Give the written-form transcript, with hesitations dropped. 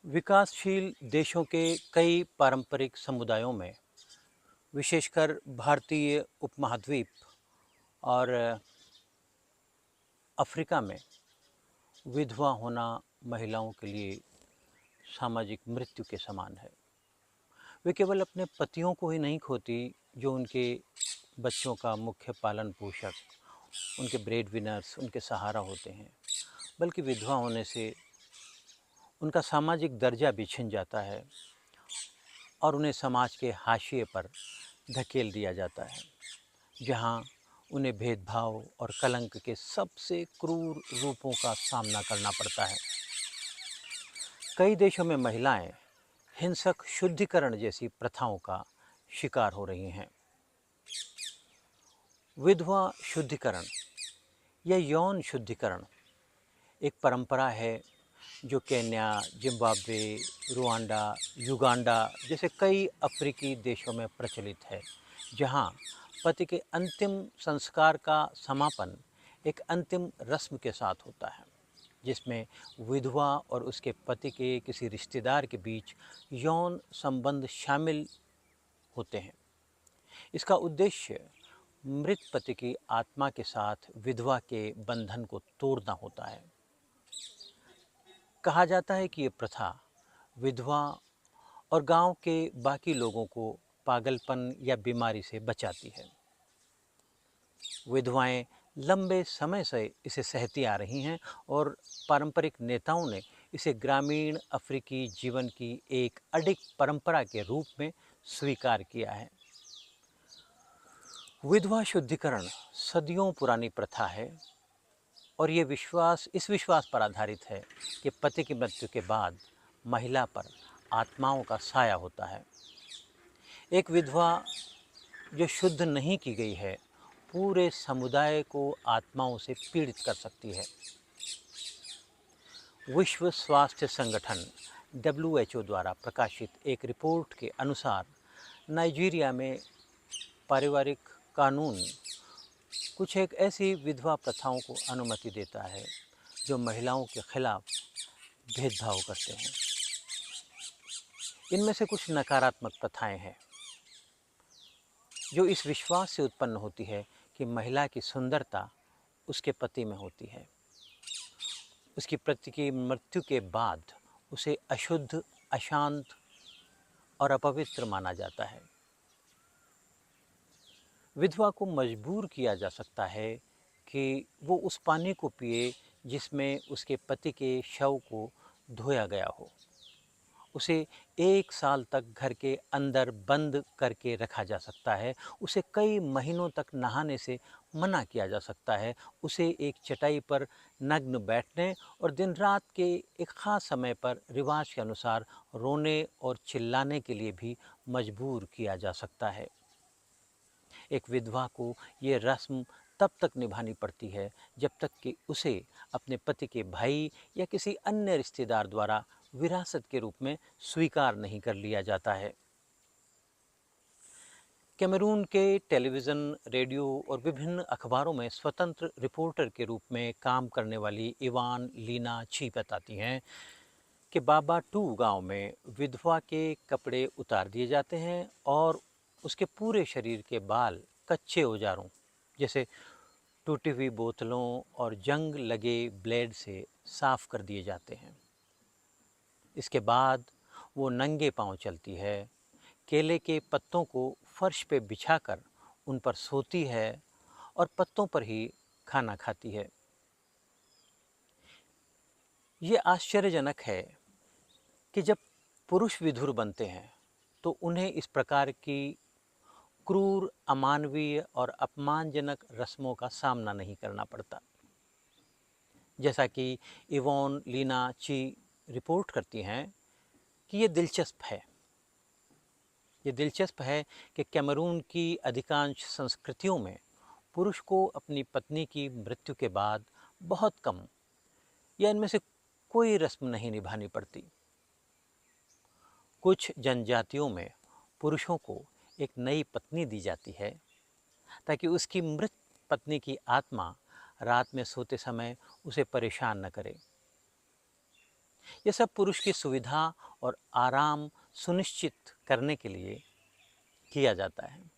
विकासशील देशों के कई पारंपरिक समुदायों में, विशेषकर भारतीय उपमहाद्वीप और अफ्रीका में, विधवा होना महिलाओं के लिए सामाजिक मृत्यु के समान है। वे केवल अपने पतियों को ही नहीं खोती, जो उनके बच्चों का मुख्य पालन पोषक, उनके ब्रेड विनर्स, उनके सहारा होते हैं, बल्कि विधवा होने से उनका सामाजिक दर्जा भी छिन जाता है और उन्हें समाज के हाशिए पर धकेल दिया जाता है, जहां उन्हें भेदभाव और कलंक के सबसे क्रूर रूपों का सामना करना पड़ता है। कई देशों में महिलाएं हिंसक शुद्धिकरण जैसी प्रथाओं का शिकार हो रही हैं। विधवा शुद्धिकरण या यौन शुद्धिकरण एक परंपरा है जो केन्या, जिम्बाब्वे, रुवांडा, युगांडा जैसे कई अफ्रीकी देशों में प्रचलित है, जहां पति के अंतिम संस्कार का समापन एक अंतिम रस्म के साथ होता है, जिसमें विधवा और उसके पति के किसी रिश्तेदार के बीच यौन संबंध शामिल होते हैं। इसका उद्देश्य मृत पति की आत्मा के साथ विधवा के बंधन को तोड़ना होता है। कहा जाता है कि ये प्रथा विधवा और गांव के बाकी लोगों को पागलपन या बीमारी से बचाती है। विधवाएं लंबे समय से इसे सहती आ रही हैं और पारंपरिक नेताओं ने इसे ग्रामीण अफ्रीकी जीवन की एक अडिग परंपरा के रूप में स्वीकार किया है। विधवा शुद्धिकरण सदियों पुरानी प्रथा है और ये इस विश्वास पर आधारित है कि पति की मृत्यु के बाद महिला पर आत्माओं का साया होता है। एक विधवा जो शुद्ध नहीं की गई है, पूरे समुदाय को आत्माओं से पीड़ित कर सकती है। विश्व स्वास्थ्य संगठन WHO द्वारा प्रकाशित एक रिपोर्ट के अनुसार नाइजीरिया में पारिवारिक कानून कुछ एक ऐसी विधवा प्रथाओं को अनुमति देता है जो महिलाओं के खिलाफ भेदभाव करते हैं। इनमें से कुछ नकारात्मक प्रथाएं हैं जो इस विश्वास से उत्पन्न होती है कि महिला की सुंदरता उसके पति में होती है। उसकी पति की मृत्यु के बाद उसे अशुद्ध, अशांत और अपवित्र माना जाता है। विधवा को मजबूर किया जा सकता है कि वो उस पानी को पिए जिसमें उसके पति के शव को धोया गया हो। उसे 1 साल तक घर के अंदर बंद करके रखा जा सकता है। उसे कई महीनों तक नहाने से मना किया जा सकता है। उसे एक चटाई पर नग्न बैठने और दिन रात के एक ख़ास समय पर रिवाज के अनुसार रोने और चिल्लाने के लिए भी मजबूर किया जा सकता है। एक विधवा को ये रस्म तब तक निभानी पड़ती है जब तक कि उसे अपने पति के भाई या किसी अन्य रिश्तेदार द्वारा विरासत के रूप में स्वीकार नहीं कर लिया जाता है। कैमरून के टेलीविज़न, रेडियो और विभिन्न अखबारों में स्वतंत्र रिपोर्टर के रूप में काम करने वाली इवान लीना ची बताती हैं कि बाबा टू गांव में विधवा के कपड़े उतार दिए जाते हैं और उसके पूरे शरीर के बाल कच्चे औजारों जैसे टूटी हुई बोतलों और जंग लगे ब्लेड से साफ कर दिए जाते हैं। इसके बाद वो नंगे पांव चलती है, केले के पत्तों को फर्श पे बिछाकर उन पर सोती है और पत्तों पर ही खाना खाती है। ये आश्चर्यजनक है कि जब पुरुष विधुर बनते हैं तो उन्हें इस प्रकार की क्रूर, अमानवीय और अपमानजनक रस्मों का सामना नहीं करना पड़ता। जैसा कि इवोन लीना ची रिपोर्ट करती हैं कि ये दिलचस्प है कि कैमरून की अधिकांश संस्कृतियों में पुरुष को अपनी पत्नी की मृत्यु के बाद बहुत कम या इनमें से कोई रस्म नहीं निभानी पड़ती। कुछ जनजातियों में पुरुषों को एक नई पत्नी दी जाती है ताकि उसकी मृत पत्नी की आत्मा रात में सोते समय उसे परेशान न करे। ये सब पुरुष की सुविधा और आराम सुनिश्चित करने के लिए किया जाता है।